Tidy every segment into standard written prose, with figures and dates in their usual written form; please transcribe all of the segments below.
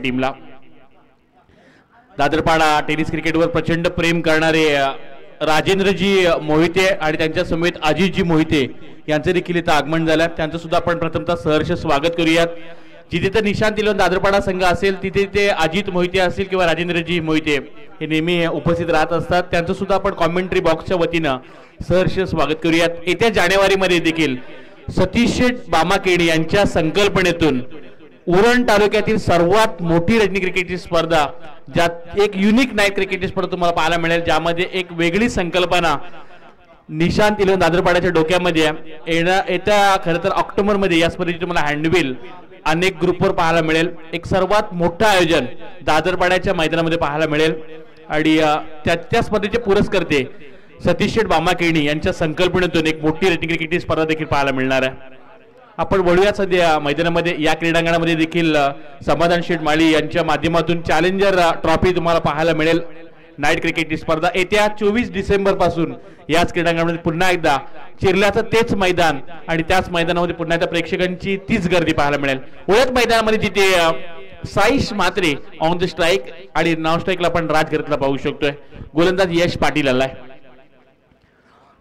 टीमला. दादरपाडा टेनिस क्रिकेटवर प्रचंड प्रेम करणारे राजेंद्रजी मोहिते आणि त्यांच्या समेत अजितजी मोहिते यांचे देखील इथं आगमन झालं. त्यांचं सुद्धा आपण प्रथमतः सहर्ष स्वागत करूयात. जिथे तर निशांत इलेव्हन दादरपाडा संघ असेल तिथे ते अजित मोहिते असतील किंवा राजेंद्रजी मोहिते हे नेहमी उपस्थित राहत असतात. त्यांचं सुद्धा आपण कॉमेंट्री बॉक्सच्या वतीनं सहर्ष स्वागत करूयात. येत्या जानेवारीमध्ये देखील सतीश बामाकेडी यांच्या संकल्पनेतून उरण तालुक्यातील सर्वात मोठी रजनी क्रिकेटची स्पर्धा, ज्यात एक युनिक नाईट क्रिकेटची स्पर्धा तुम्हाला पाहायला मिळेल, ज्यामध्ये एक वेगळी संकल्पना निशांत इलेव्हन दादरपाड्याच्या डोक्यामध्ये येत्या खरं तर ऑक्टोबरमध्ये या स्पर्धेची तुम्हाला हँडबिल अनेक ग्रुपवर पाहायला मिळेल. एक सर्वात मोठं आयोजन दादरपाड्याच्या मैदानामध्ये पाहायला मिळेल आणि त्या स्पर्धेचे पुरस्कर्ते सतीश बामाकेडी यांच्या संकल्पनेतून एक मोठी रजनी क्रिकेटची स्पर्धा देखील पाहायला मिळणार आहे. आपण वळूया सध्या मैदानामध्ये. या क्रीडांगणामध्ये देखील समाधान शेठ माळी यांच्या माध्यमातून चॅलेंजर ट्रॉफी तुम्हाला पाहायला मिळेल. नाईट क्रिकेटची स्पर्धा येत्या 24 डिसेंबर पासून याच क्रीडांगणामध्ये पुन्हा एकदा चिरल्याचं तेच मैदान आणि त्याच मैदानामध्ये पुन्हा एकदा प्रेक्षकांची तीच गर्दी पाहायला मिळेल. ओळख मैदानामध्ये जिथे साईश मात्रे ऑन द स्ट्राईक आणि नॉन स्ट्राईकला आपण राजघरतला पाहू शकतोय. गोलंदाज यश पाटील आलाय.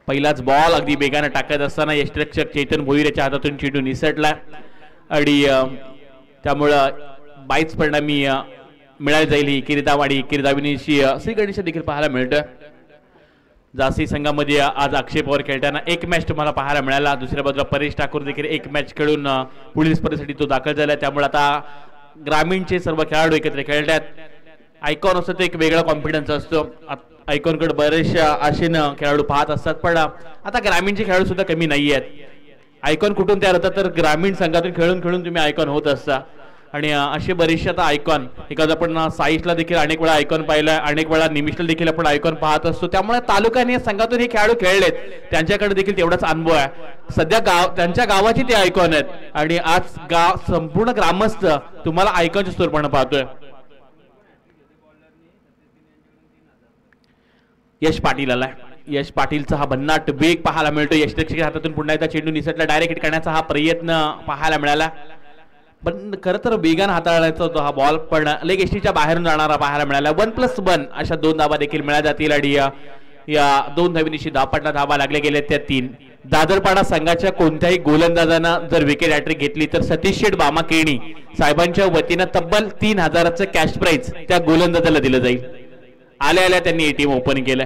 पहिलाच बॉल अगदी वेगाने टाकत असताना यष्टिरक्षक चेतन भोईर याच्या हातातून चेंडू निसटला आणि त्यामुळं बाईच परिणामी मिळाली जाईल ही किरीदावाडी किरीदाविनीशी श्री गणेश देखील पाहायला मिळतोय. जासी संघामध्ये आज अक्षय पवार खेळताना एक मॅच तुम्हाला पाहायला मिळाला. दुसऱ्या बाजूला परेश ठाकूर देखील एक मॅच खेळून पुढील स्पर्धेसाठी तो दाखल झाला. त्यामुळे आता ग्रामीणचे सर्व खेळाडू एकत्र खेळतात. आयकॉन असतो तो एक वेगळा कॉन्फिडन्स असतो. आयकॉनकडे बरेचशा आशेनं खेळाडू पाहत असतात, पण आता ग्रामीणचे खेळाडू सुद्धा कमी नाही आहेत. आयकॉन कुठून तयार होतात तर ग्रामीण संघातून खेळून खेळून तुम्ही आयकॉन होत असता आणि असे बरेचसे आता आयकॉन एखादा आपण साईशला देखील अनेक वेळा आयकॉन पाहिला, अनेक वेळा निमिषला देखील आपण आयकॉन पाहत असतो. त्यामुळे तालुक्याने संघातून हे खेळाडू खेळलेत, त्यांच्याकडे देखील तेवढाच अनुभव आहे. सध्या त्यांच्या गावाची ते आयकॉन आहेत आणि आज गाव संपूर्ण ग्रामस्थ तुम्हाला आयकॉनच्या स्वरूपाने पाहतोय. यश पाटील आलाय. यश पाटीलचा हा भन्नाट वेग पाहायला मिळतो. यष्टिरक्षकाच्या हातातून पुन्हा एकदा चेंडू निसटला. डायरेक्ट हिट करण्याचा हा प्रयत्न पाहायला मिळाला, पण खरं तर वेगानं हाताळायचा होता हा बॉल, पण लेग एसटीच्या बाहेरून जाणारा पाहायला मिळाला. 1+1 अशा 2 धाबा देखील मिळाल्या जातील आणि या 2 धावीनिशी धापाटला धाबा लागले गेले त्या 3. दादरपाडा संघाच्या कोणत्याही गोलंदाजानं जर विकेट हॅट्रिक घेतली तर सतीश शेठ बामाकेडी साहेबांच्या वतीनं तब्बल 3000चं कॅश प्राइज त्या गोलंदाजाला दिलं जाईल. आल्या आल्या त्यांनी एटीएम ओपन केलं.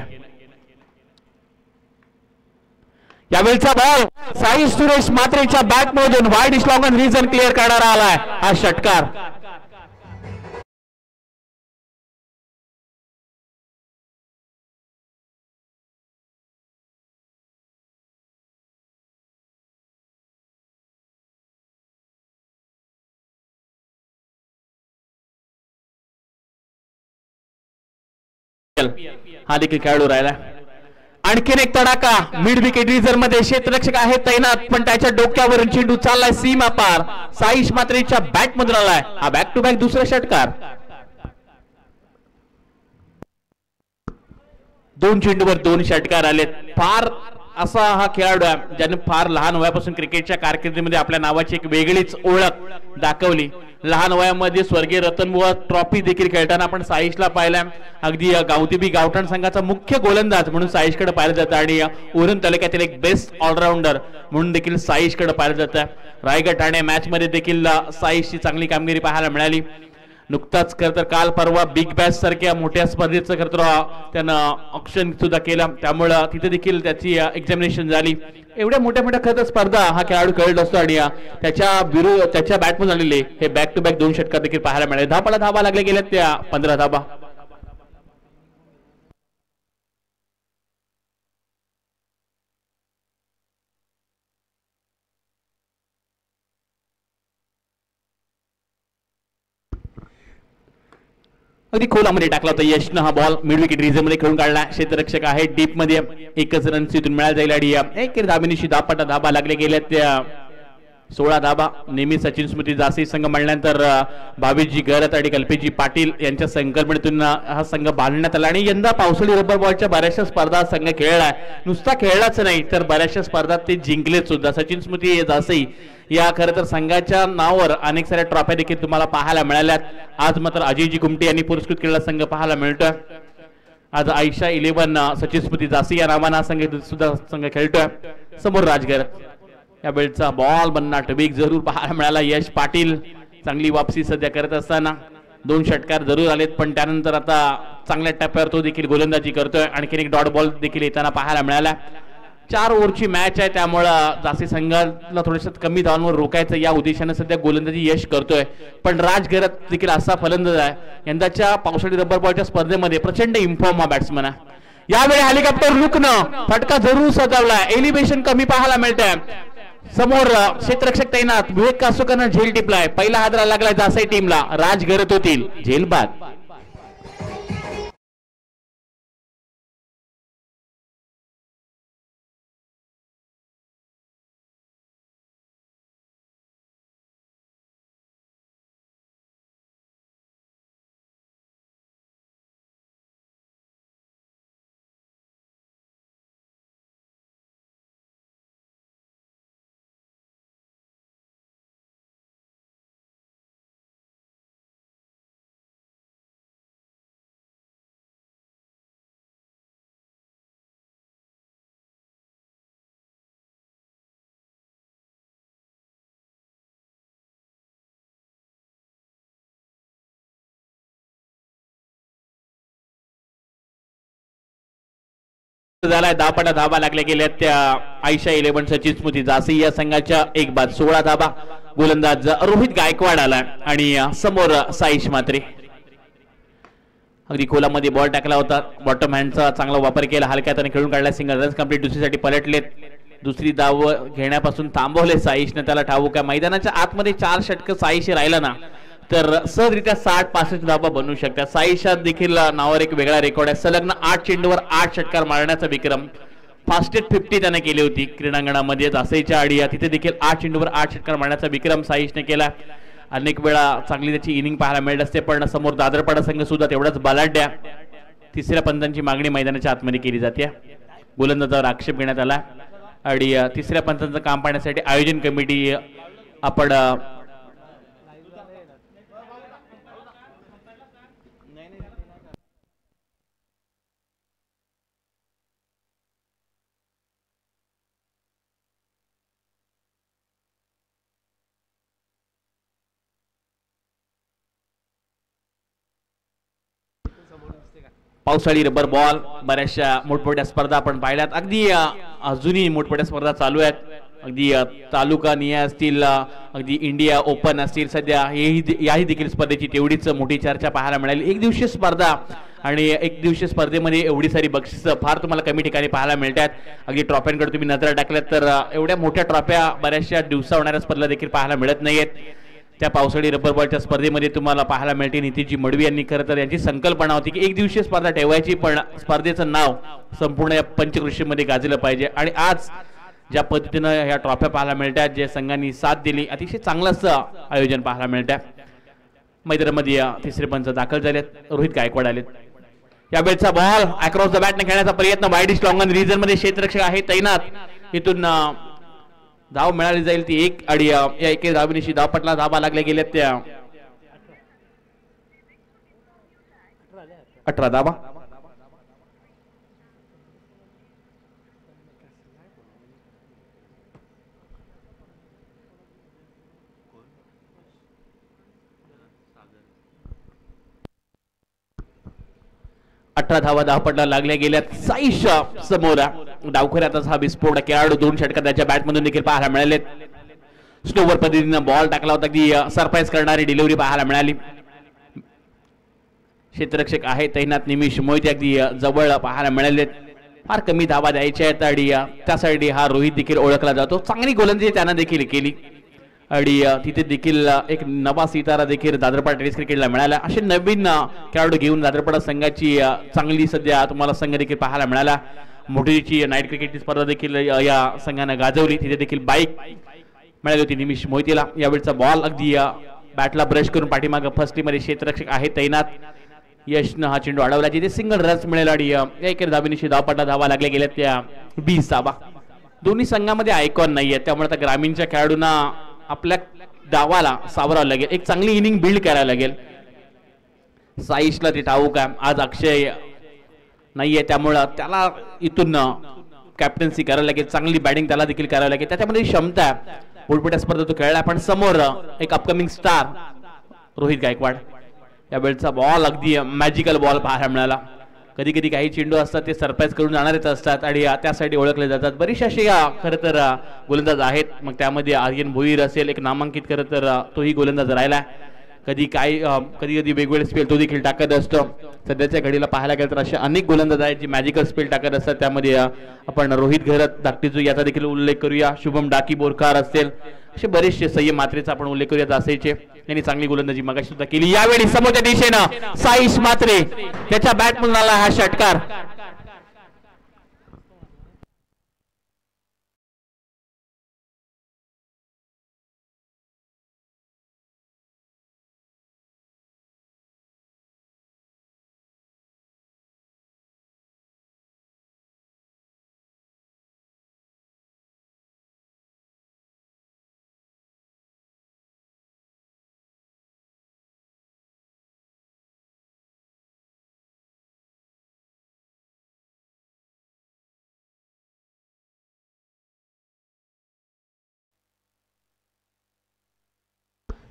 यावेळचा बॉल साई सुरेश मात्रेच्या बॅट मधून वाईड स्लॉंगन रिजन क्लिअर करणारा आलाय हा षटकार. हा देखील खेळाडू राहिला. आणखीन एक तडाका मिड विकेट रिझर्व मध्ये क्षेत्ररक्षक आहे तैनात, पण त्याच्या डोक्यावरून चेंडू चाललाय सीमा पार. साईश मात्रेच्या बॅट मधून आलाय हा बॅक टू बॅक दुसरा षटकार. 2 चेंडूवर 2 षटकार आलेत. फार असा हा खेळाडू आहे ज्याने फार लहान वयापासून क्रिकेटच्या कारकिर्दीमध्ये आपल्या नावाची एक वेगळीच ओळख दाखवली. लहान वयामध्ये स्वर्गीय रतनबुवा ट्रॉफी देखील खेळताना आपण साईशला पाहिला. अगदी गावदेवी गावठाण संघाचा मुख्य गोलंदाज म्हणून साईशकडे पाहिलं जातं आणि उरण तालुक्यातील एक बेस्ट ऑलराऊंडर म्हणून देखील साईशकडे पाहिलं जातं. रायगड ठाणे मॅच मध्ये देखील साईशची चांगली कामगिरी पाहायला मिळाली. नुकताच खरं तर काल परवा बिग बॅश सारख्या मोठ्या स्पर्धेचं खरं तर त्यानं ऑप्शन सुद्धा केलं, त्यामुळं तिथे देखील त्याची एक्झामिनेशन झाली. एवढ्या मोठ्या मोठ्या खरं तर स्पर्धा हा खेळाडू खेळत असतो आणि त्याच्या बॅटमधून आलेले हे बॅक टू बॅक 2 षटकार देखील पाहायला मिळाले. धापाला धाबा लागले गेल्या त्या 15 धाबा. अगदी खोलामध्ये टाकला होता यशनं हा बॉल. मिड विकेट रिझर्व मध्ये खेळून काढला. क्षेत्ररक्षक आहे डीप मध्ये. 1च रन तिथून मिळाला जाईल आणि एक धाबेनिशी धापाटा धाबा लागले गेल्या त्या 16 धाबा नेहमी सचिन स्मृती जासी संघ म्हणल्यानंतर भावेशजी गरत आणि कल्पेशजी पाटील यांच्या संकल्पनेतून हा संघ बांधण्यात आला आणि यंदा पावसाळी रबर बॉलच्या बऱ्याचशा स्पर्धा संघ खेळलाय. नुसता खेळलाच नाही तर बऱ्याचशा स्पर्धात ते जिंकलेत सुद्धा. सचिन स्मृती जासी या खरं तर संघाच्या नावावर अनेक साऱ्या ट्रॉफ्या देखील तुम्हाला पाहायला मिळाल्यात. आज मात्र अजयजी कुमटे यांनी पुरस्कृत केलेला संघ पाहायला मिळतोय. आज आयशा 11 सचिन स्मृती जासी या नावानं संघ सुद्धा संघ खेळतोय. समोर राजगर या वेळचा बॉल बनना टबीक जरूर पाहायला मिळाला. यश पाटील चांगली वापसी सध्या करत असताना 2 षटकार जरूर आलेत पण त्यानंतर आता चांगल्या टप्प्यावर तो देखील गोलंदाजी करतोय. आणखीन एक डॉट बॉल देखील येताना पाहायला मिळाला. 4 ओव्हरची मॅच आहे त्यामुळं जास्ती संघाला थोडंसं कमी धावांवर रोखायचं या उद्देशाने सध्या गोलंदाजी यश करतोय. पण राजगरत देखील असा फलंदाज आहे यंदाच्या पावसाळी रबर बॉलच्या स्पर्धेमध्ये प्रचंड इन्फॉर्म हा बॅट्समन आहे. यावेळी हेलिकॉप्टर लुकनं फटका जरूर सजवलाय. एलिव्हेशन कमी पाहायला मिळतंय. समोर क्षेत्ररक्षक तैनात विवेक कासोकरनं झेल टिपलाय. पहिला हादरा लागलाय जासाई टीमला. राजगरत होतील झेल बाद. झालाय. धापाटा धाबा लागल्या गेल्या त्या आयशा 11 सचिन स्मृती जासी या संघाच्या एक बाद. 16 धाबा. गोलंदाज रोहित गायकवाड आला आणि समोर साईश मात्रे. अगदी खोलामध्ये बॉल टाकला होता. बॉटम हँडचा चांगला वापर केला. हलक्यात आणि खेळून काढला. Single runs complete. दुसरीसाठी पलटलेत. दुसरी धाव घेण्यापासून थांबवले साईशने. त्याला ठाऊक आहे मैदानाच्या आतमध्ये 4 षटक साईश राहिला ना तर सहजरित्या 60-65 धावा बनवू शकतात. साईशा देखील नावावर एक वेगळा रेकॉर्ड आहे. सलग्न 8 चेंडूवर 8 षटकार मारण्याचा विक्रम फास्टेस्ट 50 त्याने केली होती क्रीडांगणामध्ये जासईच्या आडी. तिथे देखील 8 चेंडूवर 8 षटकार मारण्याचा विक्रम साईशने केला. अनेक वेळा चांगली त्याची इनिंग पाहायला मिळत असते पण समोर दादरपाडा संघ सुद्धा तेवढाच बलाढ्य. तिसऱ्या पंचांची मागणी मैदानाच्या आतमध्ये केली जाते. गोलंदाजावर आक्षेप घेण्यात आला आणि तिसऱ्या पंचांचं काम पाहण्यासाठी आयोजन कमिटी आपण पावसाळी रबर बॉल बऱ्याचशा मोठमोठ्या स्पर्धा आपण पाहिल्यात. अगदी अजूनही मोठमोठ्या स्पर्धा चालू आहेत. अगदी तालुका निया असतील, अगदी इंडिया ओपन असतील. सध्या याही देखील स्पर्धेची तेवढीच मोठी चर्चा पाहायला मिळाली. एक दिवसीय स्पर्धा आणि एक दिवसीय स्पर्धेमध्ये एवढी सारी बक्षिसं फार तुम्हाला कमी ठिकाणी पाहायला मिळतात. अगदी ट्रॉफ्यांकडे तुम्ही नजर टाकल्यात तर एवढ्या मोठ्या ट्रॉफ्या बऱ्याचशा दिवसा होणाऱ्या स्पर्धा देखील पाहायला मिळत नाहीयेत. त्या पावसाळी रबर बॉलच्या स्पर्धेमध्ये तुम्हाला पाहायला मिळते. नितीजी मडवी यांनी खरं तर यांची संकल्पना होती की एक दिवसीय स्पर्धा ठेवायची पण स्पर्धेचं नाव संपूर्ण या पंचकृषीमध्ये गाजलं पाहिजे. आणि आज ज्या पद्धतीनं ह्या ट्रॉफ्या पाहायला मिळतात, ज्या संघांनी साथ दिली, अतिशय चांगलंच आयोजन पाहायला मिळतं. मैदानामध्ये तिसरे पंच दाखल झालेत. रोहित गायकवाड आलेत. यावेळचा बॉल अक्रॉस द बॅटने खेळण्याचा प्रयत्न. वाईड लॉंगन रिजन मध्ये क्षेत्ररक्षक आहे तैनात. इथून धाव मिळाली जाईल ती एक. आणि या एके धावनीशी धावपटला धाबा लागल्या गेल्या त्या 18 धाबा. धावा धावपटला लागल्या गेल्यात. साईश समोर डावखऱ्यातच हा विस्फोट. खेळाडू 2 षटकार त्याच्या बॅटमधून देखील पाहायला मिळालेत. स्लोवर पद्धतीने बॉल टाकला होता. अगदी सरप्राईज करणारी डिलिव्हरी पाहायला मिळाली. क्षेत्ररक्षक आहे तैनात निमिष मोहिते अगदी जवळ पाहायला मिळालेत. फार कमी धावा द्यायच्या आहेत आणि त्यासाठी हा रोहित देखील ओळखला जातो. चांगली गोलंदाजी त्यानं देखील केली आणि तिथे देखील एक नवा सितारा देखील दादरपाडा टेनिस क्रिकेटला मिळाला. असे नवीन खेळाडू घेऊन दादरपाडा संघाची चांगली सध्या तुम्हाला संघ देखील पाहायला मिळाला. मोठीची नाईट क्रिकेटची स्पर्धा देखील या संघानं गाजवली. तिथे देखील बाईक मिळाली होती निमिष मोहितेला. यावेळचा बॉल अगदी बॅटला ब्रश करून पाठीमागं फर्स्टीमध्ये क्षेत्ररक्षक आहे तैनात. यशनं हा चेंडू अडवला जिथे सिंगल रन्स मिळेल आणि एकेर धावेनिशी धावपटा धावा लागल्या गेल्या त्या 20 धावा. दोन्ही संघामध्ये आयकॉन नाहीये त्यामुळे आता ग्रामीणच्या खेळाडूंना आपल्या डावाला सावरावं लागेल. एक चांगली इनिंग बिल्ड करायला लागेल. साईशला ते ठाऊक आहे आज अक्षय नाहीये त्यामुळं त्याला इथून कॅप्टन्सी करायला लागेल. चांगली बॅटिंग त्याला देखील करायला लागेल. त्याच्यामध्ये क्षमता आहे. उलपट्या स्पर्धा तो खेळला पण समोर एक अपकमिंग स्टार रोहित गायकवाड. यावेळचा बॉल अगदी मॅजिकल बॉल पाहायला मिळाला. कधी कधी काही चेंडू असतात ते सरप्राईज करून जाणारेच असतात आणि त्यासाठी ओळखले जातात. बरीचशी अशी खरं तर गोलंदाज आहेत. मग त्यामध्ये आर्यन भोईर असेल एक नामांकित खरं तर तोही गोलंदाज राहिला. कधी कधी वेगवेगळे स्पेल तो देखील टाकत असतो. सध्याच्या घडीला पाहायला गेलं तर असे अनेक गोलंदाज आहेत जी मॅजिकल स्पेल टाकत असतात. त्यामध्ये आपण रोहित घरत धाकटीजू याचा देखील उल्लेख करूया. शुभम डाकी बोरकार असतील असे बरेचसे. संयम मात्रेचा आपण उल्लेख करूया असायचे. त्यांनी चांगली गोलंदाजी मगाशी सुद्धा केली. यावेळी समोरच्या दिशेनं साईश मात्रे त्याच्या बॅटमधून आला हा षटकार.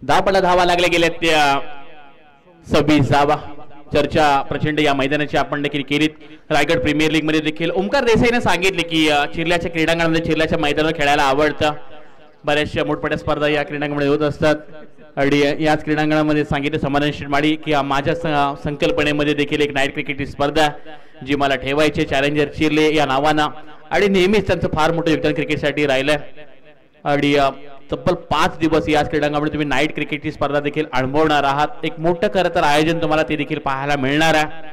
धावपटा धावा लागल्या गेल्या त्या 26 धावा. चर्चा प्रचंड या मैदानाची आपण देखील केलीत. रायगड प्रीमियर लीग मध्ये देखील ओमकार देसाईने सांगितले की चिरल्याच्या क्रीडांगणामध्ये चिरल्याच्या मैदानावर खेळायला आवडतं. बऱ्याचशा मोठमोठ्या स्पर्धा या क्रीडांगणामध्ये होत असतात आणि याच क्रीडांगणामध्ये सांगितले समाधान शिरमाडी की माझ्या संकल्पनेमध्ये देखील एक नाईट क्रिकेटची स्पर्धा जी मला ठेवायची चॅलेंजर चिरले या नावानं आणि नेहमीच त्यांचं फार मोठं योगदान क्रिकेटसाठी राहिलंय. आणि तब्बल 5 दिवस याच क्रीडांगणामध्ये तुम्ही नाईट क्रिकेटची स्पर्धा देखील अनुभवणार आहात. एक मोठं खरं तर आयोजन तुम्हाला ते देखील पाहायला मिळणार आहे.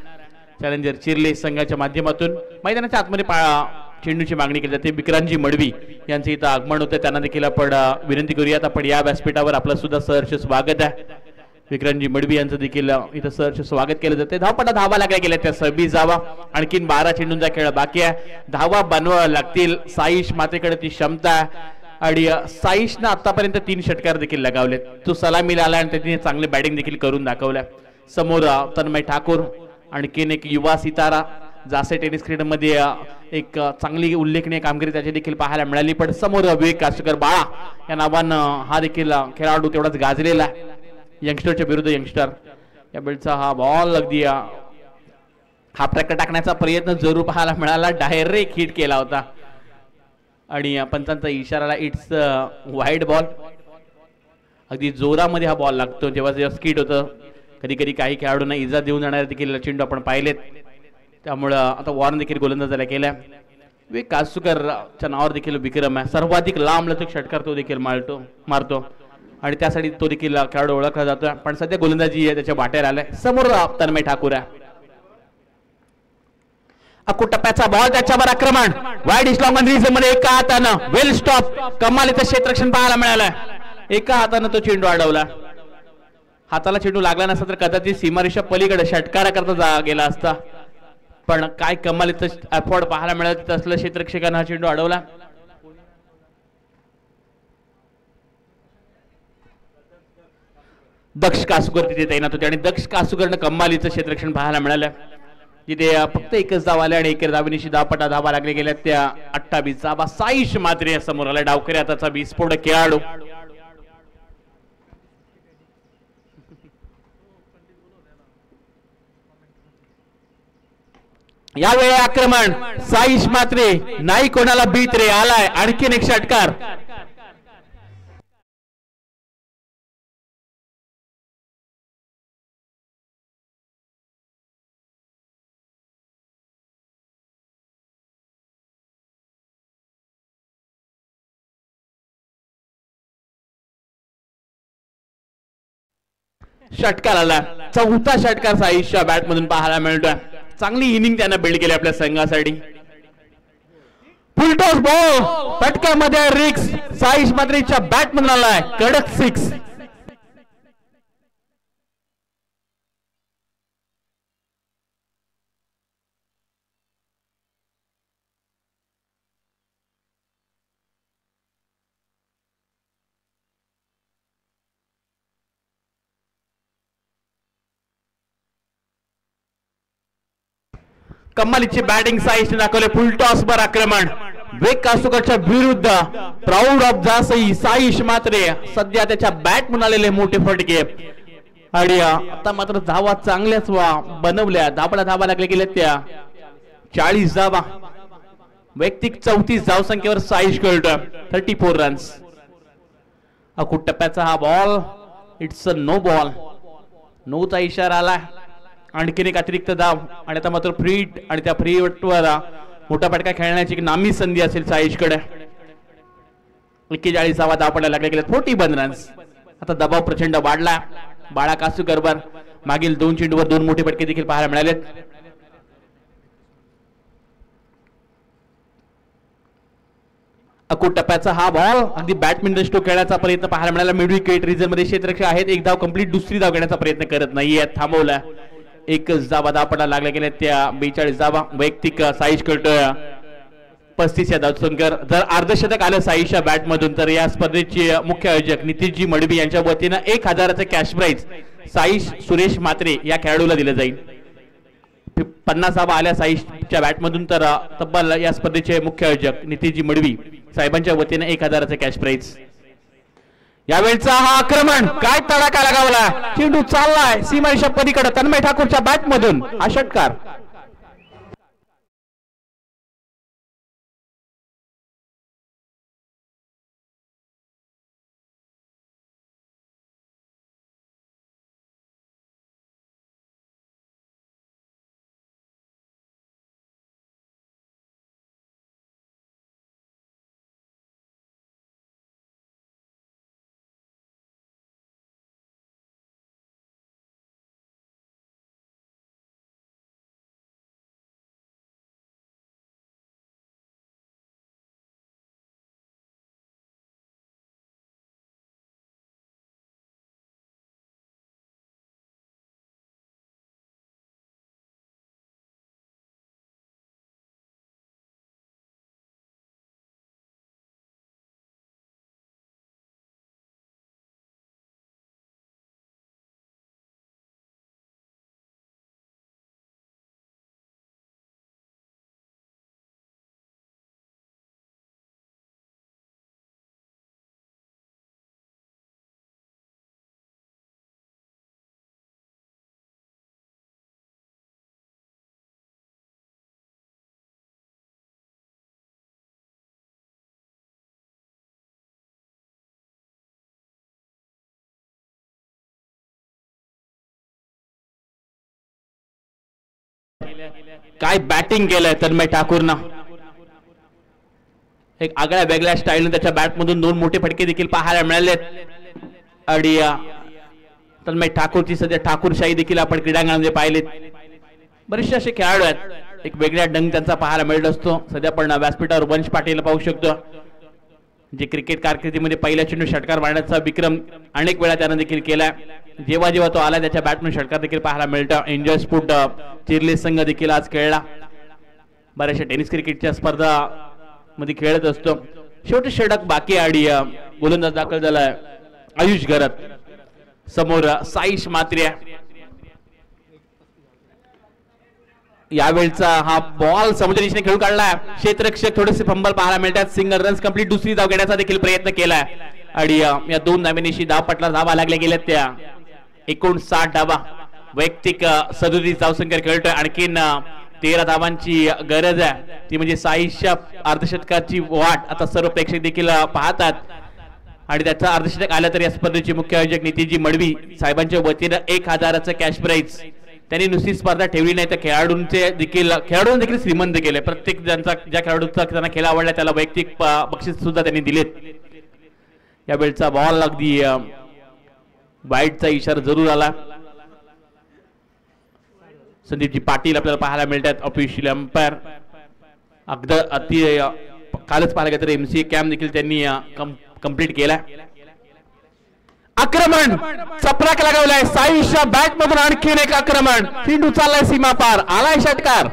चॅलेंजर चिरले संघाच्या माध्यमातून मैदानाच्या आतमध्ये चेंडूची मागणी केली जाते. विक्रांतजी मडवी यांचं इथं आगमन होतं. त्यांना देखील आपण विनंती करूयात. आपण या व्यासपीठावर आपलं सुद्धा सहर्ष स्वागत आहे. विक्रांतजी मडवी यांचं देखील इथं सहर्ष स्वागत केलं जाते. धावपटा धावा लागल्या गेल्या त्या 26 धावा. आणखीन 12 चेंडूंचा खेळ बाकी आहे. धावा बनवाव्या लागतील. साईश मातेकडे ती क्षमता आहे आणि साईशनं आतापर्यंत 3 षटकार देखील लगावले. तो सलामीला आला आणि त्यांनी चांगले बॅटिंग देखील करून दाखवल्या. समोर तन्मय ठाकूर आणखीन एक युवा सितारा जासे टेनिस क्रीडमध्ये एक चांगली उल्लेखनीय कामगिरी त्याची देखील पाहायला मिळाली. पण समोर विवेक कासकर बाळा या नावानं हा देखील खेळाडू तेवढाच गाजलेला आहे. यंगस्टरच्या विरुद्ध यंगस्टर. यावेळचा हा बॉल अगदी हा ट्रॅक्टर टाकण्याचा प्रयत्न जरूर पाहायला मिळाला. डायरेक्ट हिट केला होता आणि पंचांचा इशाराला इट्स वाईड बॉल. अगदी जोरामध्ये हा बॉल लागतो जेव्हा स्किट होतं. कधी कधी काही खेळाडूंना इजा देऊन जाणारे देखील चेंडू आपण पाहिलेत. त्यामुळं आता वॉर्न देखील गोलंदाजाला केल्या. विवेक कासुकरच्या नावावर देखील विक्रम आहे. सर्वाधिक लांब लचक षटकार तो देखील मारतो आणि त्यासाठी तो देखील खेळाडू ओळखला जातो. पण सध्या गोलंदाजी आहे त्याच्या वाट्याला आलाय. समोर तन्मय ठाकूर आहे. टप्प्याचा बॉल त्याच्यावर आक्रमण वाईड इस्लॉंग मध्ये एका हातानं वेल स्टॉप कमालीचं क्षेत्ररक्षण पाहायला मिळालं. एका हातानं तो चेंडू अडवला. हाताला चेंडू लागला नसता तर कदाचित सीमारेषा पलीकडे षटकाराकरता गेला असता. पण काय कमालीचं एफर्ट पाहायला मिळालं. तसलं क्षेत्ररक्षकानं हा चेंडू अडवला. दक्ष कासुकर तिथे तैनात होते आणि दक्ष कासुकरनं कमालीचं क्षेत्ररक्षण पाहायला मिळालं. जिथे फक्त एकच धाव आल्या आणि एकेर धावेनिशी धावपटा धावा लागले गेल्या त्या 28 धावा. साईश मात्रे समोर आला. डावकरी हाताचा विस्फोटक खेळाडू. यावेळी आक्रमण साईश मात्रे नाही कोणाला बीत रे आलाय. आणखीन एक षटकार. षटकार आला. 4था षटकार साईशच्या बॅट मधून पाहायला मिळतोय. चांगली इनिंग त्यानं बिल्ड केली आपल्या संघासाठी. फुलटॉस बॉल फटक्यामध्ये रिक्स साईश मात्रेच्या बॅट मधून आलाय कडक 6. कमालीची बॅटिंग साईशने दाखवले. फुल टॉस वर आक्रमण वेग कासुकरच्या विरुद्ध प्राऊड ऑफ जासई साईश मात्रे सध्या त्याच्या बॅट म्हणून आलेले मोठे फटके आणि आता मात्र धावा चांगल्याच बनवल्या. धावा लागले गेल्या त्या 40 धावा वैयक्तिक 34 धावसंख्येवर साईश खेळतोय 34 रन्स. अकुट टप्प्याचा हा ball it's a no ball. नोचा इशारा आला. आणखीन एक अतिरिक्त धाव आणि आता मात्र फ्री आणि त्या फ्री वर मोठा फटका खेळण्याची नामी संधी असेल साईशकडे. 41 धावा धाव पडायला लागल्या गेल्या 41 रन्स. आता दबाव प्रचंड वाढला बाळा कासुकरवर. मागील 2 चेंडूवर 2 मोठे फटके देखील पाहायला मिळालेत. अकुट टप्प्याचा हा बॉल अगदी बॅडमिंटन स्ट्रोक खेळण्याचा प्रयत्न पाहायला मिळाला. मिड विकेट रिजन मध्ये क्षेत्ररक्षक आहेत. एक धाव कंप्लीट दुसरी धाव घेण्याचा प्रयत्न करत नाहीये. थांबवला. एकच धावा धाव पडायला लागल्या गेल्या त्या 42 धावा वैयक्तिक साईश खेळतोय 35 या धावसंख्येवर. जर अर्धशतक आलं साईशच्या बॅट मधून तर या स्पर्धेचे मुख्य आयोजक नितीशजी मडवी यांच्या वतीनं 1000चं कॅश प्राइज साईश सुरेश मात्रे या खेळाडूला दिलं जाईल. 50 धावा आल्या साईशच्या बॅट मधून तर तब्बल या स्पर्धेचे मुख्य आयोजक नितीशजी मडवी साहेबांच्या वतीने 1000चं कॅश प्राइज. यावेळचा हा आक्रमण काय तडाखा लगावला. चेंडू चाललाय सीमारेषा पलीकडे तन्मय ठाकूरच्या बॅट मधून हा षटकार. काय बॅटिंग केलंय तन्मय ठाकूरनं. एक आगळ्या वेगळ्या स्टाईलने त्याच्या बॅट मधून 2 मोठे फटके देखील पाहायला मिळालेत. आणि तन्मय ठाकूरची सध्या ठाकूरशाही देखील आपण क्रीडांगणामध्ये पाहिलेत. बरेचसे असे खेळाडू आहेत एक वेगळ्या डंग त्यांचा पाहायला मिळत असतो. सध्या आपण व्यासपीठावर वंश पाटील पाहू शकतो जे क्रिकेट कारकिर्दीमध्ये पहिल्या चेंडू षटकार मारण्याचा विक्रम अनेक वेळा त्यानं देखील केलाय. जेव्हा जेव्हा तो आला त्याच्या बॅटमधून षटकार देखील पाहायला मिळतं. एन्जॉय स्पोर्ट चिरले संघ देखील आज खेळला. बऱ्याचशा टेनिस क्रिकेटच्या स्पर्धा मध्ये खेळत असतो. शेवटी षटक बाकी आणि गोलंदाज दाखल झालाय आयुष गरत. समोर साईश मात्रे. यावेळचा हा बॉल समुद्र दिशेने खेळून काढलाय. क्षेत्ररक्षक थोडेसे फंबल पाहायला मिळतात. सिंगल रन्स कंप्लीट दुसरी धाव घेण्याचा देखील प्रयत्न केलाय आणि या 2 धावेनिशी धावपटला धावा लागल्या गेल्या त्या 59 धावा वैयक्तिक 37 धावसंख्येवर खेळतोय. आणखीन 13 धावांची गरज आहे ती म्हणजे साईशच्या अर्धशतकाची वाट आता सर्व प्रेक्षक देखील पाहतात आणि त्याचा अर्धशतक आलं तर या स्पर्धेचे मुख्य आयोजक नितीशजी मडवी साहेबांच्या वतीनं 1000चं कॅश प्राइज. त्यांनी नुसती स्पर्धा ठेवली नाही तर खेळाडूंचे देखील श्रीमंत केले. प्रत्येक ज्यांचा ज्या खेळाडूचा त्यांना खेळ आवडला त्याला वैयक्तिक बक्षीस सुद्धा त्यांनी दिलेत. यावेळचा बॉल अगदी वाईटचा इशारा जरूर आला. संदीपजी पाटील आपल्याला पाहायला मिळतात ऑफिशियल अंपायर. अगदी कालच पाहिलं तर MCA कॅम्प देखील त्यांनी कंप्लीट केला. आक्रमण चपराक लगावलाय साईशच्या बॅट मधून आणखीन एक आक्रमण. चेंडू चाललाय सीमा पार, आलाय षटकार.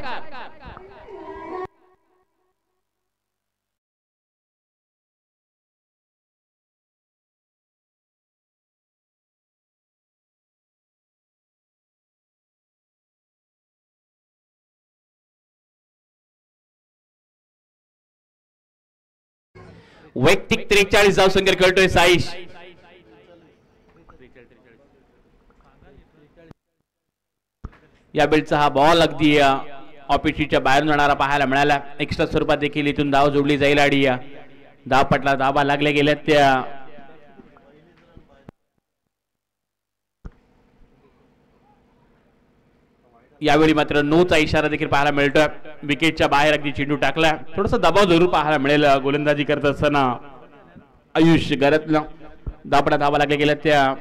वैयक्तिक 43 धावसंख्या खेळतोय साईश. या बेलचा हा बॉल अगदी ऑफिसच्या बाहेरून जाणारा पाहायला मिळाला. एक्स्ट्रा स्वरूपात देखील इथून धाव जोडली जाईल आणि धाव पटला धाबा लागल्या गेल्या त्या. यावेळी मात्र नोचा इशारा देखील पाहायला मिळतोय. विकेटच्या बाहेर अगदी चेंडू टाकला. थोडासा दबाव जरूर पाहायला मिळेल गोलंदाजी करत असताना आयुष घरातला. दापडा धावा लागल्या गेल्या त्या.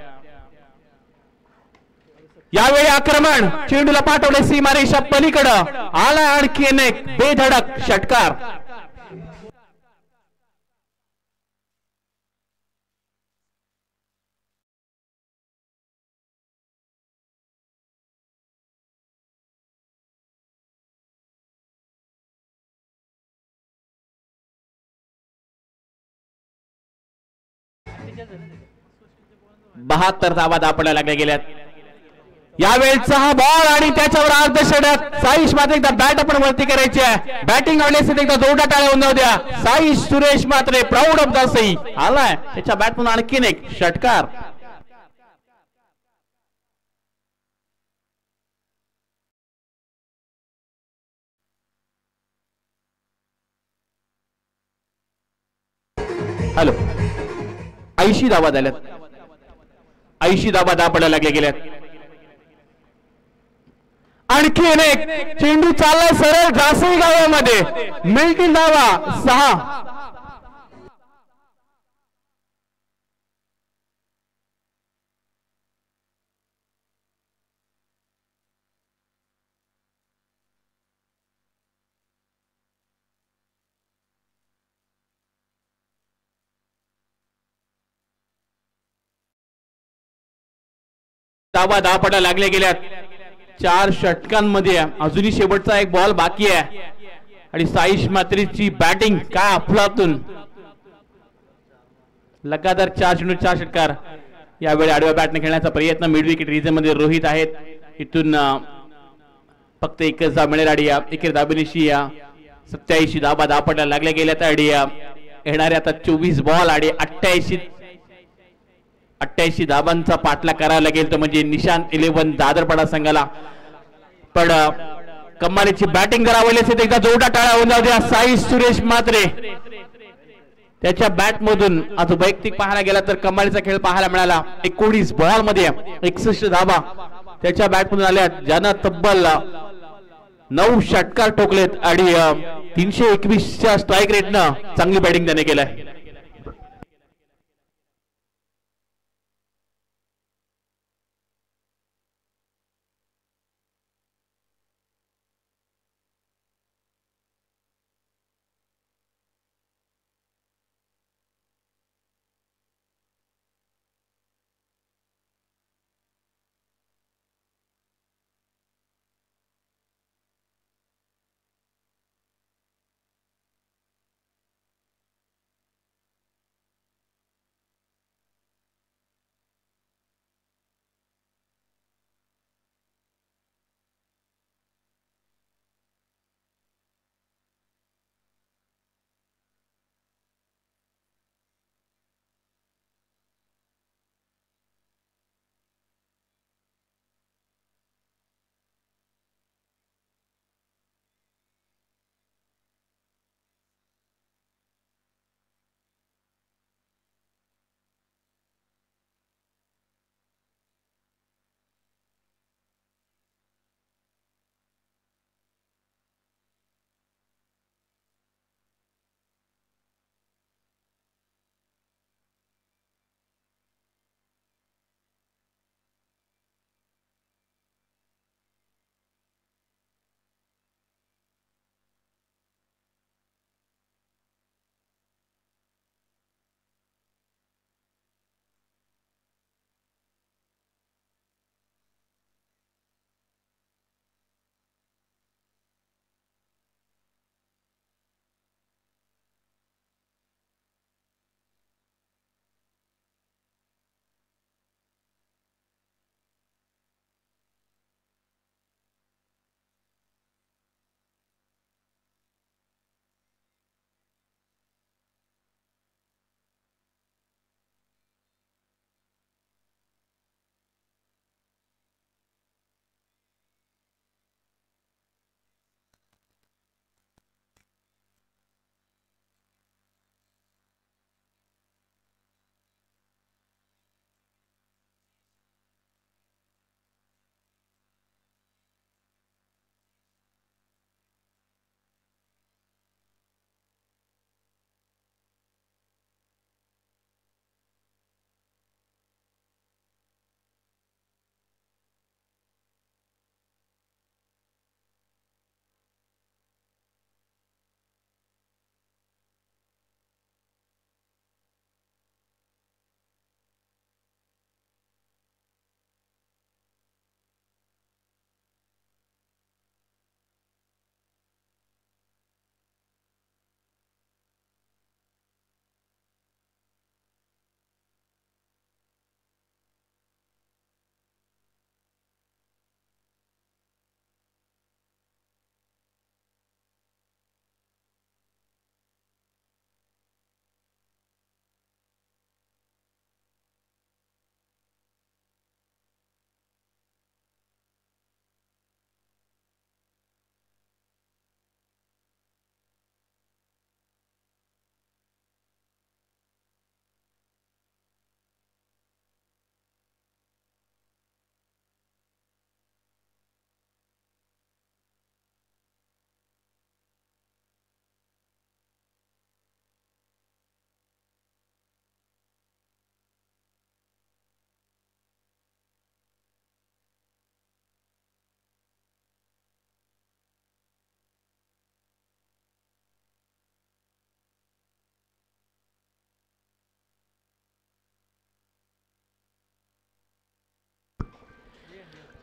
यावेळी आक्रमण चेंडूला पाठवले सीमारेषा पलीकडं, आला आणखीन एक बेधडक षटकार. बहात्तर धावा दापडल्या लागल्या गेल्यात. यावेळेचा हा बॉल आणि त्याच्यावर अर्धशतक. साईश मात्र एकदा बॅट आपण वरती करायची आहे. बॅटिंग आवडल्यास एकदा जोरदार टाळ्या होऊन द्या. साईश सुरेश मात्रे प्राऊड ऑफ द सई आलाय त्याच्या बॅट म्हणून आणखीन एक षटकार. हॅलो 80 धावा झाल्यात. 80 धावा दापडल्या लागल्या गेल्यात. आणखीन एक चेंडू चाललाय सरळ घासई गावामध्ये. मिळतील धावा 6. धावा दापडल्या लागल्या गेल्यात. 4 षटकांमध्ये अजूनही शेवटचा एक बॉल बाकी आहे आणि साईश मात्रेची बॅटिंग काय अफलातून. लगातार 4 चेंडू 4 षटकार. यावेळी आडव्या बॅटने खेळण्याचा प्रयत्न. मिड विकेट रिजन मध्ये रोहित आहेत. इथून फक्त एकच धाव मिळेल आणि एकेर धाबेनिशी 87 धावा दापडल्या लागल्या गेल्यात आणि येणारे आता 24 बॉल आणि 88 धाबांचा पाठला करायला लागेल. तर म्हणजे निशांत 11 दादरपाडा संघाला. पण कमालीची बॅटिंग करावी लागेल. एकदा जोरदार टाळ्या होऊन जाऊ द्या. साईश सुरेश मात्रे त्याच्या बॅट मधून आता वैयक्तिक पाहायला गेला तर कमालीचा खेळ पाहायला मिळाला. 19 बॉल मध्ये 61 धाबा त्याच्या बॅट मधून आल्या, ज्यानं तब्बल 9 षटकार ठोकलेत आणि 321च्या स्ट्राईक रेटनं चांगली बॅटिंग त्याने केलंय.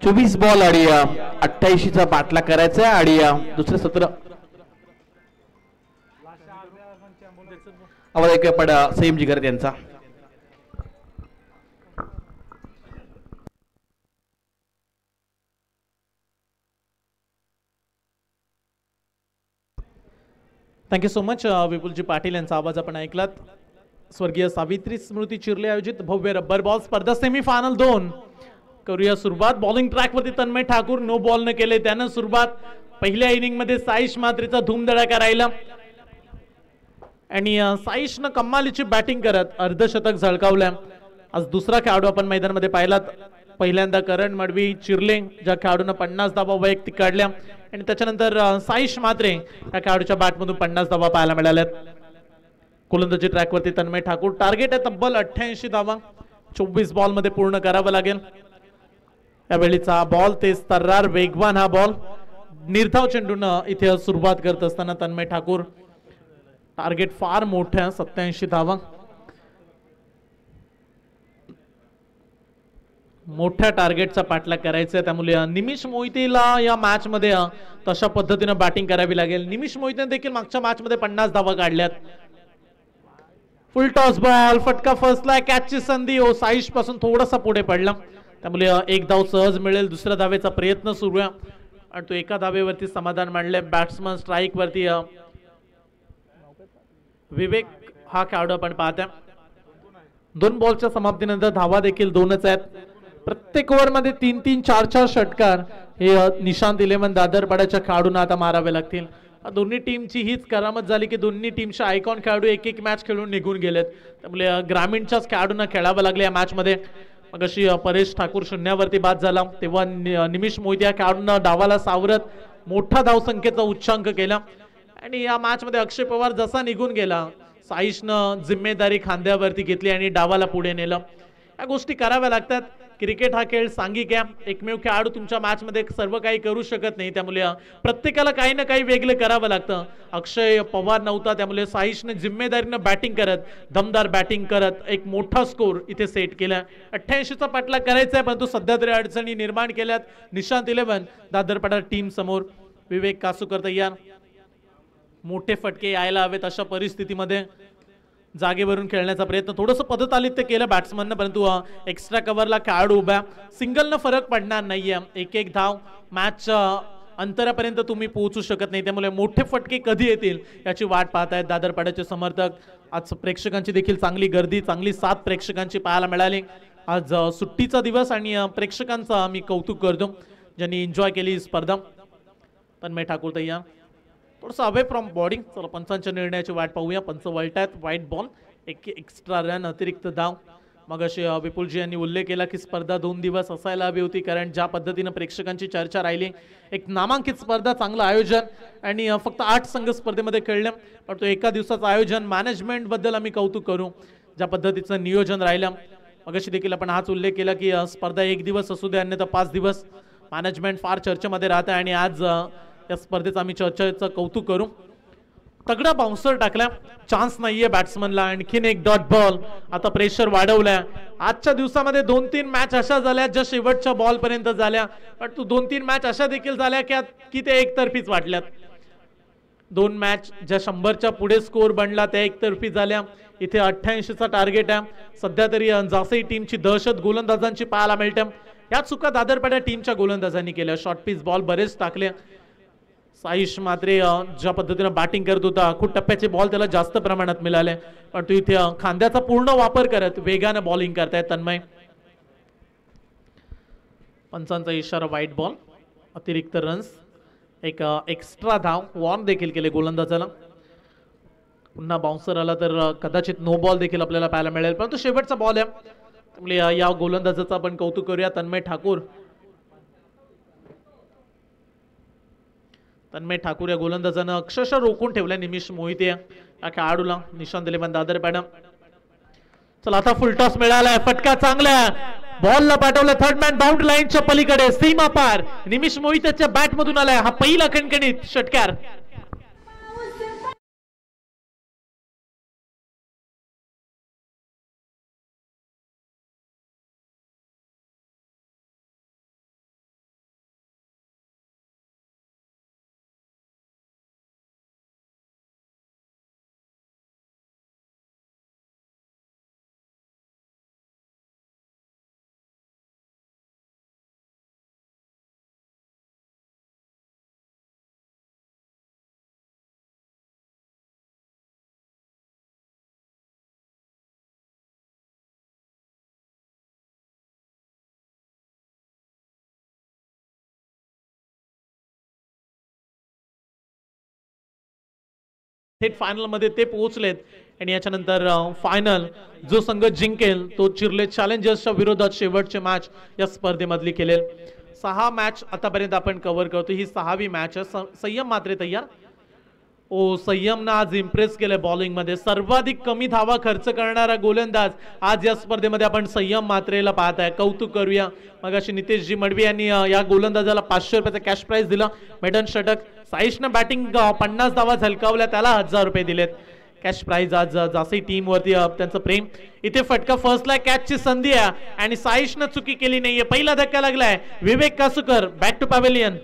24 बॉल आणि 88चा बाटला करायचा आणि दुसरे सत्र आवाज ऐकूया पण संयम जिगर यांचा. Thank you so much. Vipulji Patil यांचा आवाज आपण ऐकलात. स्वर्गीय सावित्री स्मृती चिर्ले आयोजित भव्य रब्बर बॉल स्पर्धा सेमीफायनल 2 करूया सुरुवात. बॉलिंग ट्रॅक वरती तन्मय ठाकूर नो बॉल न केले त्यानं सुरुवात. पहिल्या इनिंग मध्ये साईश मात्रेचा धूमधडाका राहिला आणि साईशनं कमालीची बॅटिंग करत अर्धशतक झळकावलं. आज दुसरा खेळाडू आपण मैदानामध्ये पाहिलात. पहिल्यांदा करण मडवी चिर्ले ज्या खेळाडूंना 50 धावा वैयक्तिक काढल्या आणि त्याच्यानंतर साईश मात्रे या खेळाडूच्या बॅटमधून 50 धावा पाहायला मिळाल्यात. गोलंदाजी ट्रॅकवरती तन्मय ठाकूर. टार्गेट आहे तब्बल 88 धावा 24 बॉल मध्ये पूर्ण करावं लागेल. यावेळीचा बॉल तेज तर्रार वेगवान हा बॉल. निर्धाव चेंडून इथे सुरुवात करत असताना तन्मय ठाकूर. टार्गेट फार मोठं 87 धावा. मोठ्या टार्गेटचा पाठलाग करायचा त्यामुळे निमिष मोहितेला या मॅच मध्ये तशा पद्धतीनं बॅटिंग करावी लागेल. निमिष मोहितेने देखील मागच्या मॅच मध्ये 50 धावा काढल्यात. फुल टॉस बॉल फटका फसला. कॅचची संधी साईश पासून थोडासा पुढे पडला त्यामुळे एक धाव सहज मिळेल. दुसऱ्या धावेचा प्रयत्न सुरू आहे आणि तो एका धावेवरती समाधान मानले. बॅट्समन स्ट्राईक वरती विवेक हा खेळाडू आपण पाहता. 2 बॉलच्या समाप्तीनंतर धावा देखील 2च आहेत. प्रत्येक ओव्हर मध्ये 3-3 4-4 षटकार हे निशांत 11 दादरपाड्याच्या खेळाडूंना आता मारावे लागतील. दोन्ही टीमची हीच करामत झाली की दोन्ही टीमचे आयकॉन खेळाडू एक एक मॅच खेळून निघून गेलेत त्यामुळे ग्रामीणच्याच खेळाडूंना खेळावं लागले या मॅच मध्ये. मग अशी परेश ठाकूर शून्यावरती बाद झाला तेव्हा निमिष मोहिते या खेळाडूंना डावाला सावरत मोठा धावसंख्येचा उच्चांक केला आणि या मॅच मध्ये अक्षय पवार जसा निघून गेला साईशनं जिम्मेदारी खांद्यावरती घेतली आणि डावाला पुढे नेलं. या गोष्टी कराव्या लागतात. क्रिकेट हा खेळ सांघिक आहे. एकमेव खेळाडू तुमच्या मॅच मध्ये सर्व काही करू शकत नाही त्यामुळे प्रत्येकाला काही ना काही वेगळं करावं लागतं. अक्षय पवार नव्हता त्यामुळे साईशने जिम्मेदारीनं बॅटिंग करत दमदार बॅटिंग करत एक मोठा स्कोर इथे सेट केला. 88चा पाठलाग करायचा आहे परंतु सध्या तरी अडचणी निर्माण केल्यात निशांत 11 दादरपाडा टीम समोर. विवेक कासूकर तयार. मोठे फटके यायला हवेत अशा परिस्थितीमध्ये जागेवरून खेळण्याचा प्रयत्न थोडंसं पद्धतालित केलं बॅट्समननं परंतु एक्स्ट्रा कव्हरला खेळाडू उभ्या. सिंगलनं फरक पडणार नाहीये. एक धाव मॅच अंतरापर्यंत तुम्ही पोहोचू शकत नाही त्यामुळे मोठे फटके कधी येतील याची वाट पाहतायत दादरपाड्याचे समर्थक. आज प्रेक्षकांची देखील चांगली गर्दी चांगली साथ प्रेक्षकांची पाहायला मिळाली. आज सुट्टीचा दिवस आणि प्रेक्षकांचा मी कौतुक करतो ज्यांनी एन्जॉय केली ही स्पर्धा. तन्मय ठाकूर तयार. थोडंसं अवे फ्रॉम बॉडिंग. चला पंचांच्या निर्णयाची वाट पाहूया. पंच वळतायत. वाईट बॉल एक एक्स्ट्रा रन अतिरिक्त धाव. मग अशी विपुलजी यांनी उल्लेख केला की स्पर्धा 2 दिवस असायला हवी होती कारण ज्या पद्धतीनं प्रेक्षकांची चर्चा राहिली. एक नामांकित स्पर्धा चांगलं आयोजन आणि फक्त 8 संघ स्पर्धेमध्ये खेळले पण तो एका दिवसाचं आयोजन मॅनेजमेंट बद्दल आम्ही कौतुक करू ज्या पद्धतीचं नियोजन राहिलं. मग अशी देखील आपण हाच उल्लेख केला की स्पर्धा 1 दिवस असू दे अन्यथा 5 दिवस मॅनेजमेंट फार चर्चेमध्ये राहतं आणि आज या स्पर्धेचं आम्ही चर्चेचं कौतुक करू. तगडा बाउन्सर टाकला. चान्स नाहीये बॅट्समनला. आणखीन एक डॉट बॉल. आता प्रेशर वाढवलाय. आजच्या दिवसामध्ये 2-3 मॅच अशा झाल्या ज्या शेवटच्या बॉल पर्यंत झाल्या पण तू 2-3 मॅच अशा देखील झाल्या की ते एकतर्फीच वाटल्यात. 2 मॅच ज्या 100च्या पुढे स्कोर बनला त्या एकतर्फी झाल्या. इथे 88चा टार्गेट आहे. सध्या तरी जासई टीमची दहशत गोलंदाजांची पाहायला मिळते. या चुका दादरपाड्या टीमच्या गोलंदाजांनी केल्या. शॉर्ट पिच बॉल बरेच टाकले. साईश मात्रे ज्या पद्धतीने बॅटिंग करत होता खूप टप्प्याचे बॉल त्याला जास्त प्रमाणात मिळाले पण तो इथे खांद्याचा पूर्ण वापर करत वेगाने बॉलिंग करतायत तन्मय. पंचांचा इशारा वाईट बॉल. अतिरिक्त रन्स. एक एक्स्ट्रा धाव. वॉर्न देखील केले गोलंदाजाला. पुन्हा बाउन्सर आला तर कदाचित नो बॉल देखील आपल्याला पाहायला मिळेल परंतु शेवटचा बॉल आहे त्यामुळे या गोलंदाजाचं आपण कौतुक करूया. तन्मय ठाकूर. तन्मय ठाकूर या गोलंदाजानं अक्षरशः रोखून ठेवल्या निमिष मोहिते या खेळाडूला. निशांत 11 दादरपाडा. चला आता फुल टॉस मिळालाय. फटका चांगला बॉलला पाठवलं थर्ड मॅन बाउंड्री लाईनच्या पलीकडे सीमा पार. निमिष मोहितेच्या बॅट मधून आलाय हा पहिला खणखणीत षटकार. थेट फायनल मध्ये ते पोहोचलेत आणि याच्यानंतर फायनल जो संघ जिंकेल तो चिर्ले चॅलेंजर्सच्या विरोधात शेवटचे मॅच या स्पर्धेमधली केलेल. 6 मॅच आतापर्यंत आपण कव्हर करतो. ही 6वी मॅच आहे. संयम मात्रे तयार. संयमनं आज इम्प्रेस केलं बॉलिंग मध्ये. सर्वाधिक कमी धावा खर्च करणारा गोलंदाज आज या स्पर्धेमध्ये आपण संयम मात्रेला पाहताय. कौतुक करूया. मगाशी नितेशजी मडवी यांनी या गोलंदाजाला 500 रुपयाचा कॅश प्राइज दिला. मेडन षटक. साईशनं बॅटिंग 50 धावा झलकावल्या, त्याला 1000 रुपये दिलेत कॅश प्राइज. आज जासी टीम वरती त्यांचं प्रेम. इथे फटका फसलाय, कॅचची संधी आहे आणि साईशनं चुकी केली नाहीये. पहिला धक्का लागलाय. विवेक कासूकर बॅक टू पॅव्हेलियन.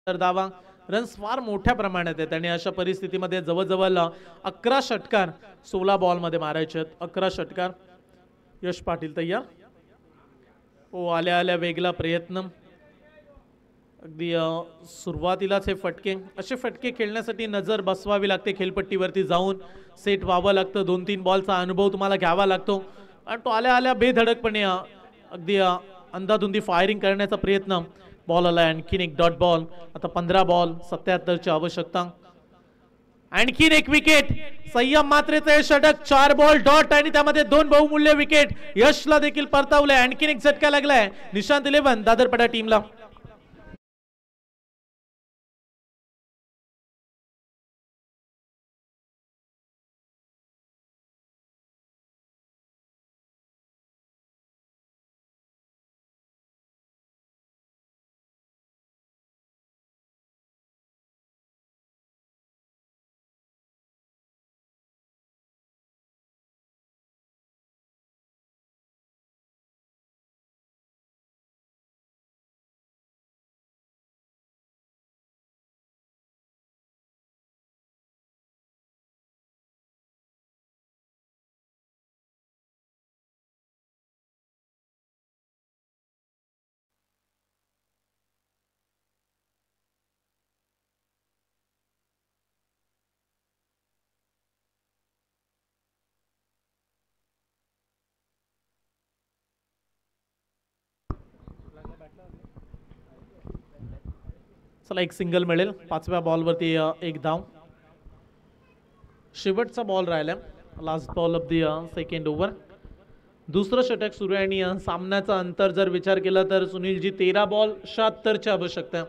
तर धावा रन्स फार मोठ्या प्रमाणात आहेत आणि अशा परिस्थितीमध्ये जवळजवळ 11 षटकार 16 बॉल मध्ये मारायचे आहेत. 11 षटकार. यश पाटील तयार. आल्या आल्या वेगळा प्रयत्न. अगदी सुरुवातीलाच हे फटके. असे फटके खेळण्यासाठी नजर बसवावी लागते. खेळपट्टीवरती जाऊन सेट व्हावं लागतं. 2-3 बॉलचा अनुभव तुम्हाला घ्यावा लागतो आणि तो आल्या आल्या बेधडकपणे अगदी अंधाधुंदी फायरिंग करण्याचा प्रयत्न. बॉल आला. आणखीन एक डॉट बॉल. आता 15 बॉल 77ची आवश्यकता. आणखीन एक विकेट. संयम मात्रेचे षटक. 4 बॉल डॉट आणि त्यामध्ये 2 बहुमूल्य विकेट. यशला देखील परतावलंय. आणखीन एक झटका लागलाय निशांत 11 दादरपाडा टीमला. चला एक सिंगल मिळेल. 5व्या बॉलवरती एक धाव. शेवटचा बॉल राहिला. Last ball of the second over. दुसरं षटक सुरू आहे आणि सामन्याचा अंतर जर विचार केला तर सुनीलजी 13 बॉल 76ची आवश्यकता.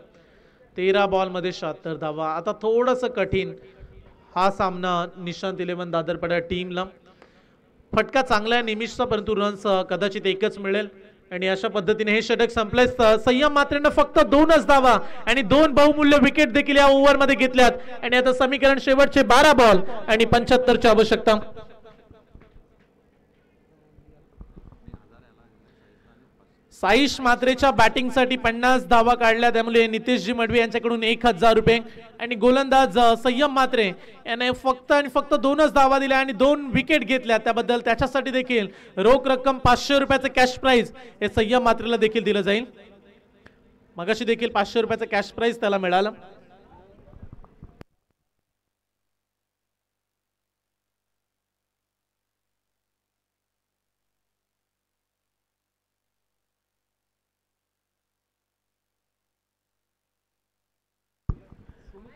13 बॉल मध्ये 76 धावा. आता थोडंसं कठीण हा सामना निशांत 11 दादरपाडा टीमला. फटका चांगला आहे निमिषचा, परंतु रन्स कदाचित एकच मिळेल आणि अशा पद्धतीने हे षटक संपले. संयम मात्रेनं फक्त 2च धावा आणि 2 बहुमूल्य विकेट देखील या ओव्हर मध्ये घेतल्यात आणि आता समीकरण शेवटचे 12 बॉल आणि 75ची आवश्यकता. साईश मात्रेच्या बॅटिंगसाठी 50 धावा काढल्या, त्यामुळे नितेशजी मडवी यांच्याकडून 1000 रुपये आणि गोलंदाज संयम मात्रे याने फक्त आणि फक्त 2च धावा दिल्या आणि 2 विकेट घेतल्या. त्याबद्दल त्याच्यासाठी देखील रोख रक्कम 500 रुपयाचं कॅश प्राइज हे संयम मात्रेला देखील दिलं जाईल. मगाशी देखील 500 रुपयाचं कॅश प्राइज त्याला मिळालं.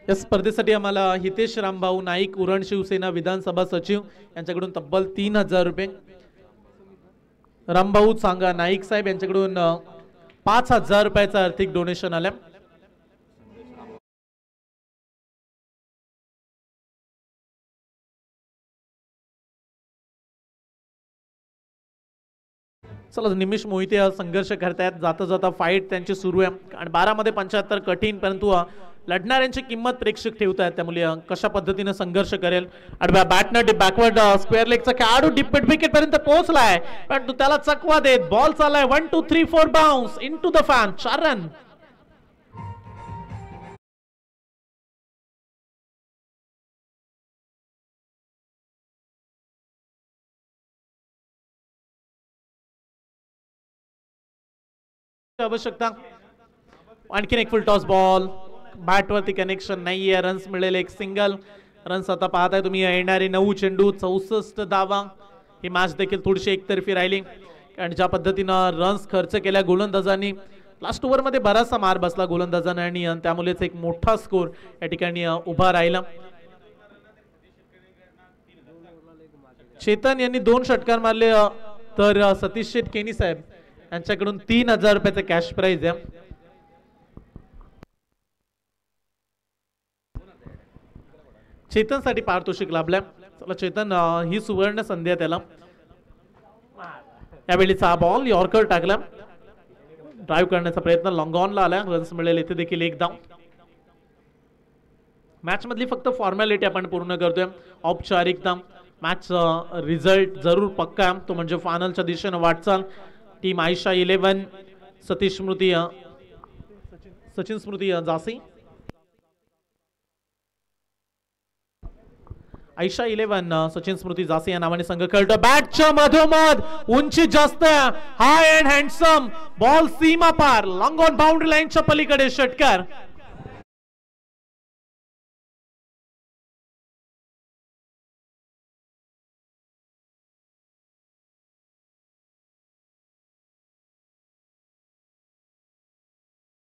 या स्पर्धेसाठी आम्हाला हितेश रामभाऊ नाईक, उरण शिवसेना विधानसभा सचिव यांच्याकडून तब्बल 3000 रुपये. रामभाऊ सांगा नाईक साहेब यांच्याकडून 5000 रुपयाचं आर्थिक डोनेशन आलं. चला निमिष मोहिते संघर्ष करतायत, जाता जाता फाईट त्यांची सुरू आहे आणि 12 मध्ये 75 कठीण, परंतु लढणाऱ्यांची किंमत प्रेक्षक ठेवतायत, त्यामुळे कशा पद्धतीने संघर्ष करेल. आडव्या बॅटनं बॅकवर्ड स्क्वेअर लेगचा खेळाडू डिपेट विकेट पर्यंत पोहोचलाय, पण त्याला चकवा देत बॉल चाललाय 1 2 3 4 bounce into the fan, 4 run. आवश्यकता आणखीन एक फुल टॉस बॉल, बॅट वरती कनेक्शन नाहीये, रन्स मिळेल एक सिंगल. रन्स आता पाहताय तुम्ही, येणारे 9 चेंडू 64 धावा. ही मॅच देखील थोडीशी एकतर्फी राहिली, कारण ज्या पद्धतीनं रन्स खर्च केल्या गोलंदाजांनी, लास्ट ओव्हर मध्ये बराचसा मार बसला गोलंदाजांना आणि त्यामुळेच एक मोठा स्कोर या ठिकाणी उभा राहिला. चेतन यांनी 2 षटकार मारले, तर सतीश शेठ केनी साहेब यांच्याकडून 3000 रुपयाचं कॅश प्राइज आहे. चेतन साठी पारितोषिक लाभलंय. चला चेतन, ही सुवर्ण संधी आहे त्याला. यावेळीचा बॉल यॉर्कर टाकला, ड्राईव्ह करण्याचा प्रयत्न लॉंग ऑनला आला, रन्स मिळेल इथे देखील एक धाव. मॅच मधली फक्त फॉर्मॅलिटी आपण पूर्ण करतोय, औपचारिकता. मॅच रिझल्ट जरूर पक्का, तो म्हणजे फायनलच्या दिशेने वाटचाल. टीम आयशा 11 सतीश स्मृती सचिन स्मृती जासी, आयशा 11 सचिन स्मृती जासी या नावाने संघ खेळतो. बॅटच्या मधोमध उंची जास्त, हाय अँड हँडसम बॉल, सीमा पार, लॉंग ऑन बाउंड्री लाईनच्या पलीकडे षटकार.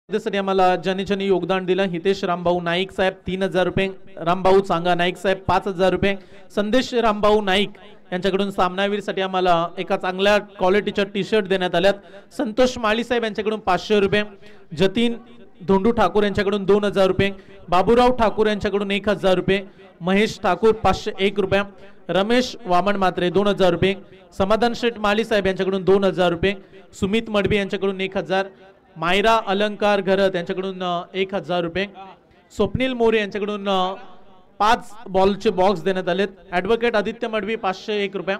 साठी आम्हाला ज्यांनी ज्यांनी योगदान दिलं, हितेश रामभाऊ नाईक साहेब 3000 रुपये, रामभाऊ चांगा नाईक साहेब 5000 रुपये, संदेश रामभाऊ नाईक यांच्याकडून सामनावीर साठी आम्हाला एका चांगल्या क्वालिटीच्या टी शर्ट देण्यात आल्यात. संतोष माळी साहेब यांच्याकडून 500 रुपये, जतीन धोंडू ठाकूर यांच्याकडून 2000 रुपये, बाबूराव ठाकूर यांच्याकडून 1000 रुपये, महेश ठाकूर 501 रुपये, रमेश वामन मात्रे 2000 रुपये, समाधान शेठ माळी साहेब यांच्याकडून 2000 रुपये, सुमित मडबी यांच्याकडून 1000, मायरा अलंकार घरत यांच्याकडून 1000 रुपये, स्वप्नील मोरे यांच्याकडून 5 बॉलचे बॉक्स देण्यात आलेत. ऍडव्होकेट आदित्य मडवी 501 रुपये,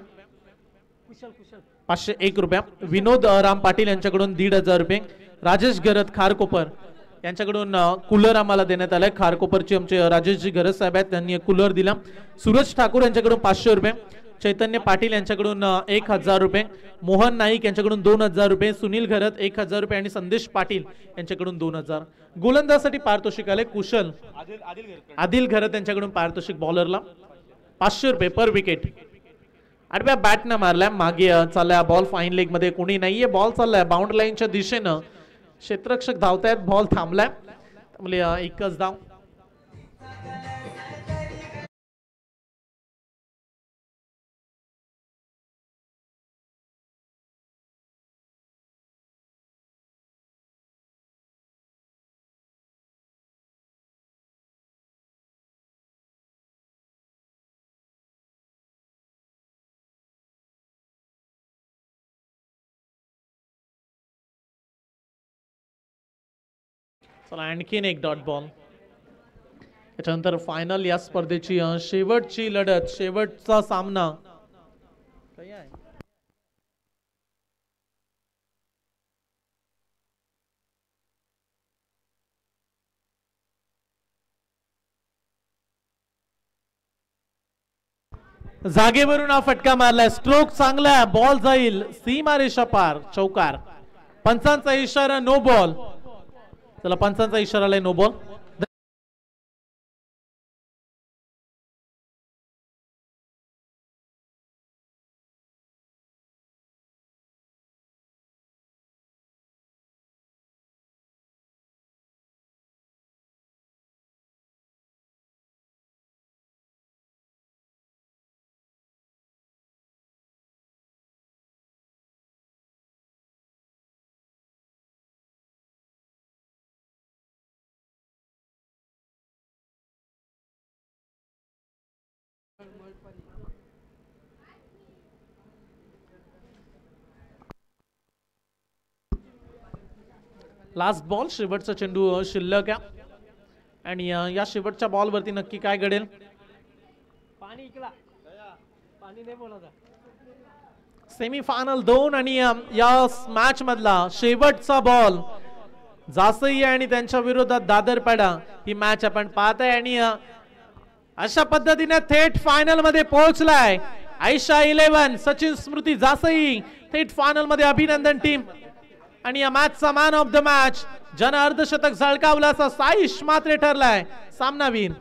501 रुपये, विनोद राम पाटील यांच्याकडून 1500 रुपये, राजेश घरत खारकोपर यांच्याकडून कूलर आम्हाला देण्यात आलाय. खारकोपरचे आमचे राजेशजी घरत साहेब आहेत, त्यांनी कूलर दिला. सूरज ठाकूर यांच्याकडून 500 रुपये, चैतन्य पाटील यांच्याकडून 1000 रुपये, मोहन नाईक यांच्याकडून 2000 रुपये, सुनील घरत 1000 रुपये आणि संदेश पाटील यांच्याकडून 2000. गोलंदाजासाठी पारितोषिक आले कुशल आदिल घरत यांच्याकडून पारितोषिक, बॉलरला 500 रुपये पर विकेट. आडव्या बॅटनं मारल्या, मागे चाललाय बॉल, फाईन लेग मध्ये कोणी नाहीये, बॉल चाललाय बाउंड्री लाईनच्या दिशेनं, क्षेत्ररक्षक धावतायत, बॉल थांबलाय, त्यामुळे एकच धाव. चला आणखीन एक डॉट बॉल. त्याच्यानंतर फायनल या स्पर्धेची शेवटची लढत, शेवटचा सामना. जागेवरून हा फटका मारलाय, स्ट्रोक चांगला, बॉल जाईल सीमारेषा पार, चौकार. पंचांचा इशारा नो बॉल. चला पंचांचा इशारा आलाय नो बॉल. लास्ट बॉल, शेवटचा चेंडू शिल्लक आहे आणि या शेवटच्या बॉल वरती नक्की काय घडेल. पाणी इकला, पाणी नाही बोलत. सेमीफायनल 2 आणि या मॅच मधला शेवटचा बॉल जासई आणि त्यांच्या विरोधात दादरपाडा ही मॅच आपण पाहताय आणि अशा पद्धतीने थेट फायनल मध्ये पोहोचलाय आयशा 11 सचिन स्मृती जासई. थेट फायनल मध्ये अभिनंदन टीम. आणि या मॅचचा मॅन ऑफ द मॅच ज्यानं अर्धशतक झळकावलं असा साईश मात्रे ठरलाय सामनावीर.